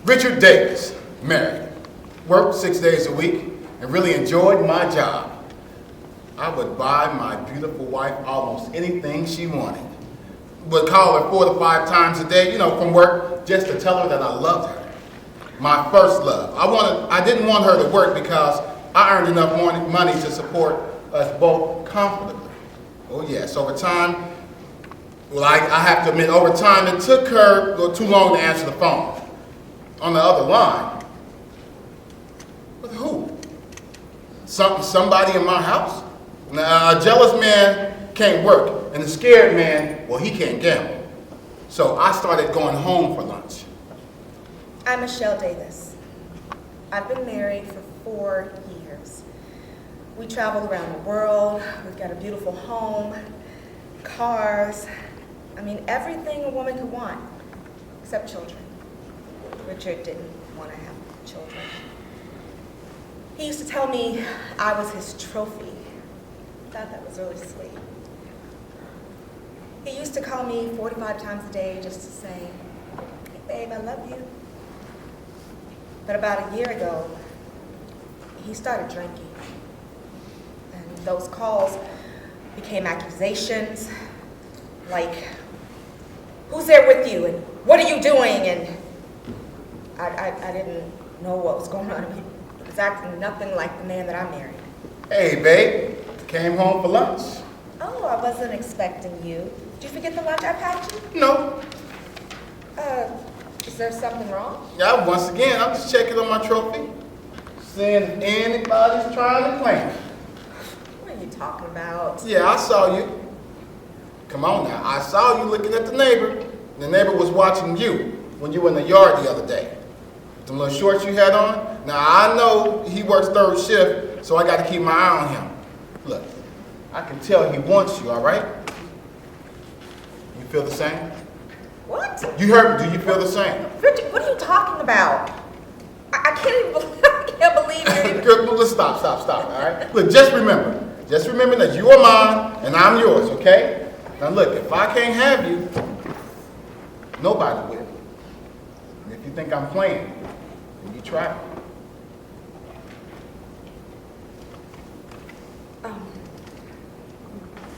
Richard Davis, married, worked 6 days a week, and really enjoyed my job. I would buy my beautiful wife almost anything she wanted. Would call her 4 to 5 times a day, from work, just to tell her that I loved her. My first love. I didn't want her to work because I earned enough money to support us both comfortably. Oh yes, over time, I have to admit, over time, it took her too long to answer the phone. On the other line, with who? Somebody in my house? Now, a jealous man can't work, and a scared man, well, he can't gamble. So I started going home for lunch. I'm Michelle Davis. I've been married for 4 years. We travel around the world. We've got a beautiful home, cars. Everything a woman could want, except children. Richard didn't want to have children. He used to tell me I was his trophy. I thought that was really sweet. He used to call me 45 times a day just to say, "Hey babe, I love you." But about a year ago, he started drinking. And those calls became accusations, like, "Who's there with you?" and "What are you doing?" And I didn't know what was going on. He was acting nothing like the man that I married. Hey babe, came home for lunch. Oh, I wasn't expecting you. Did you forget the lunch I packed you? No. Is there something wrong? Yeah, once again, I'm just checking on my trophy. Seeing if anybody's trying to claim it. What are you talking about? Yeah, I saw you. Come on now, I saw you looking at the neighbor. The neighbor was watching you when you were in the yard the other day. The little shorts you had on. Now, I know he works 3rd shift, so I got to keep my eye on him. Look, I can tell he wants you, all right? You feel the same? What? You heard me. Do you feel the same? Richard, what are you talking about? I can't believe you're Girl, let's stop, all right? Look, just remember that you are mine and I'm yours, okay? Now look, if I can't have you, nobody will. And if you think I'm playing, then you try.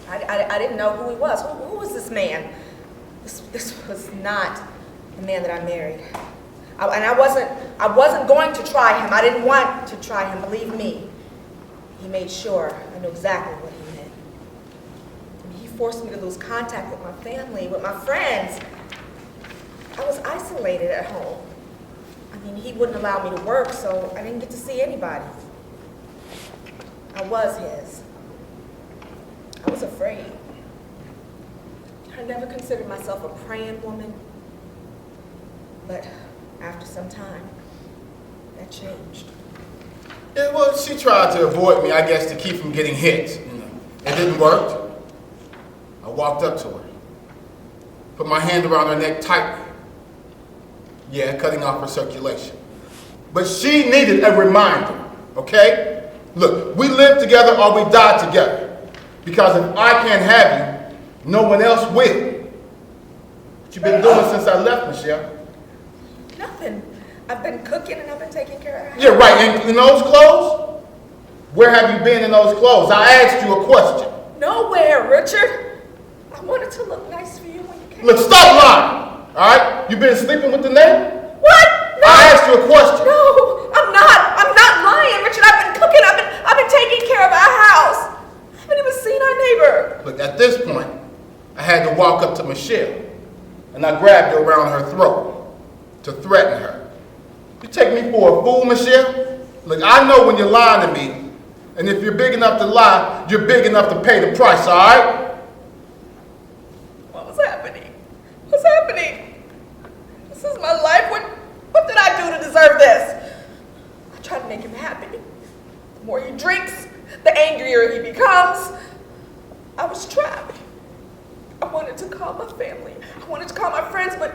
I didn't know who he was. Who was this man? This was not the man that I married. I wasn't going to try him. I didn't want to try him, believe me. He made sure I knew exactly what he meant. He forced me to lose contact with my family, with my friends. I was isolated at home. He wouldn't allow me to work, so I didn't get to see anybody. I was his. I was afraid. I never considered myself a praying woman, but after some time, that changed. Yeah, well, she tried to avoid me, I guess, to keep from getting hit. It didn't work. I walked up to her, put my hand around her neck tightly. Yeah, cutting off her circulation. But she needed a reminder, okay? Look, we live together or we die together. Because if I can't have you, no one else will. What you been doing since I left, Michelle? Nothing. I've been cooking and I've been taking care of her. Yeah, right. And in those clothes? Where have you been in those clothes? I asked you a question. Nowhere, Richard. I wanted to look nice for you when you came. Look, stop lying. All right? You been sleeping with the neighbor? What? No. I asked you a question. No, I'm not lying, Richard. I've been cooking. I've been taking care of our house. I haven't even seen our neighbor. Look, at this point, I had to walk up to Michelle, and I grabbed her around her throat to threaten her. You take me for a fool, Michelle? Look, I know when you're lying to me, and if you're big enough to lie, you're big enough to pay the price, all right? What was happening? What's happening? This is my life. What did I do to deserve this? I tried to make him happy. The more he drinks, the angrier he becomes. I was trapped. I wanted to call my family. I wanted to call my friends, but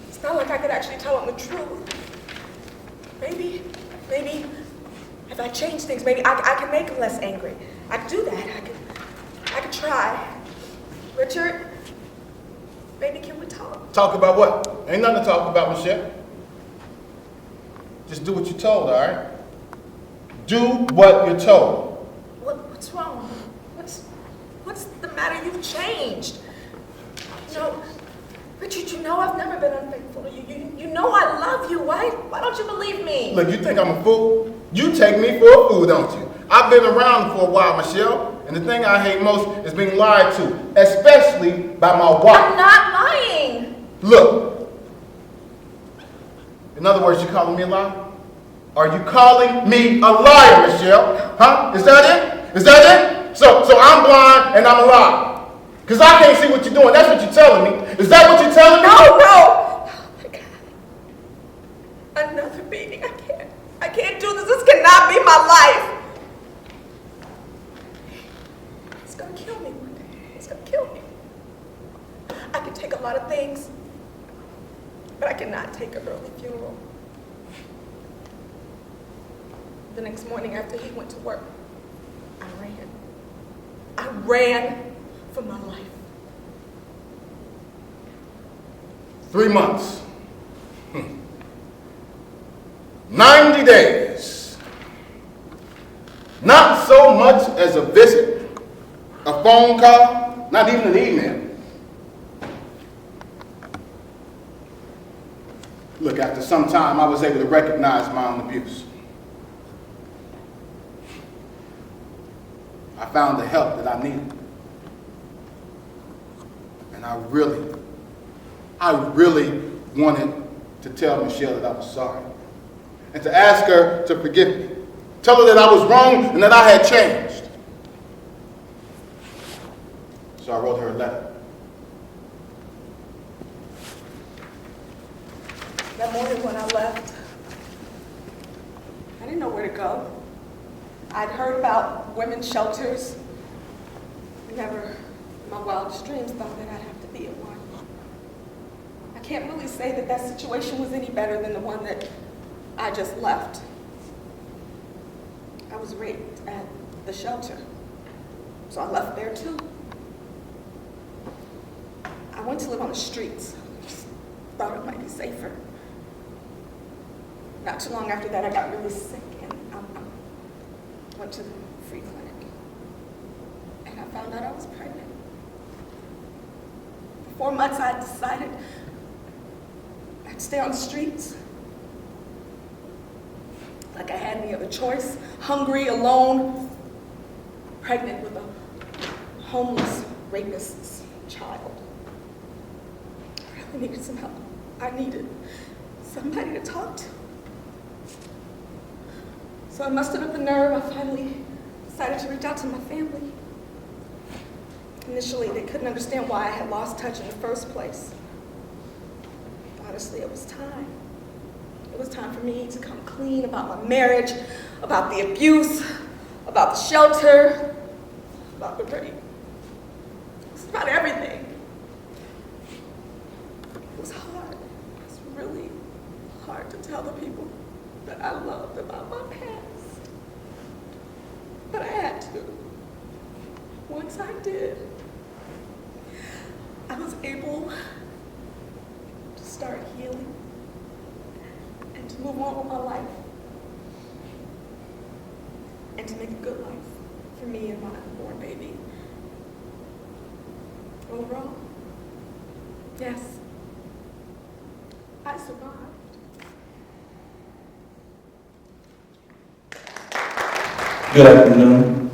it's not like I could actually tell them the truth. Maybe if I change things, maybe I can make him less angry. I could do that. I could try. Richard, Baby, can we talk? Talk about what? Ain't nothing to talk about, Michelle. Just do what you're told, all right? Do what you're told. What's wrong? What's the matter? You've changed. Richard, you know I've never been unfaithful to you. You know I love you. Why don't you believe me? Look, you think I'm a fool? You take me for a fool, don't you? I've been around for a while, Michelle, and the thing I hate most is being lied to, especially by my wife. I'm not lying. Look, in other words, you calling me a liar? Are you calling me a liar, Michelle? Huh? Is that it? Is that it? So I'm blind and I'm a liar. Because I can't see what you're doing. That's what you're telling me. Is that what you're telling me? No. Oh my God. Another beating. I can't do this. This cannot be my life. It's going to kill me one day. It's going to kill me. I can take a lot of things, but I cannot take an early funeral. The next morning after he went to work, I ran for my life. 3 months. 90 days. Not so much as a visit, a phone call, not even an email. Look, after some time, I was able to recognize my own abuse. I found the help that I needed. And I really wanted to tell Michelle that I was sorry. And to ask her to forgive me. Tell her that I was wrong and that I had changed. So I wrote her a letter. That morning when I left, I didn't know where to go. I'd heard about women's shelters. Never in my wildest dreams thought that I'd have to be at one. I can't really say that that situation was any better than the one that I just left. I was raped at the shelter, so I left there too. I went to live on the streets. Just thought it might be safer. Not too long after that, I got really sick and went to the free clinic. And I found out I was pregnant. For 4 months, I decided I'd stay on the streets. Like I had any other choice. Hungry, alone, pregnant with a homeless rapist's child. I really needed some help. I needed somebody to talk to. So I mustered up the nerve. I finally decided to reach out to my family. Initially, they couldn't understand why I had lost touch in the first place. Honestly, it was time. It was time for me to come clean about my marriage, about the abuse, about the shelter, about the rape. It was about everything. It was hard. It was really hard to tell the people that I loved about my past. But I had to. Once I did, I was able to start healing and to move on with my life and to make a good life for me and my unborn baby. Overall, yes, I survived. Good afternoon.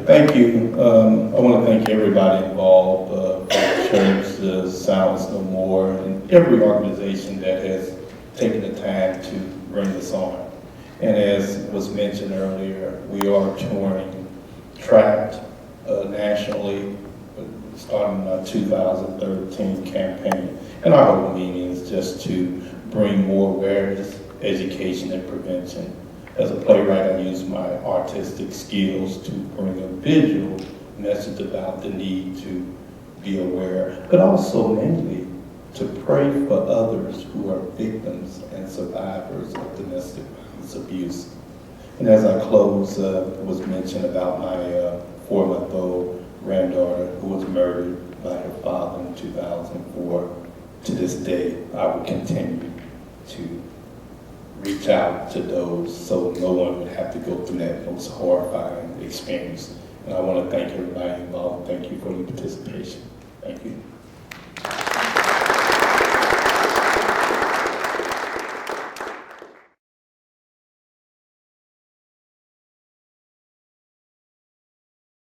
Thank you. I want to thank everybody involved, the church, the Silence No More, and every organization that has taken the time to bring this on. And as was mentioned earlier, we are touring Trapped nationally, starting our 2013 campaign. And our whole meaning is just to bring more awareness, education, and prevention. As a playwright, I use my artistic skills to bring a visual message about the need to be aware, but also mainly to pray for others who are victims and survivors of domestic violence abuse. And as I close, it was mentioned about my 4-month-old granddaughter who was murdered by her father in 2004. To this day, I will continue to reach out to those so no one would have to go through that most horrifying experience. And I want to thank everybody involved. Thank you for your participation. Thank you.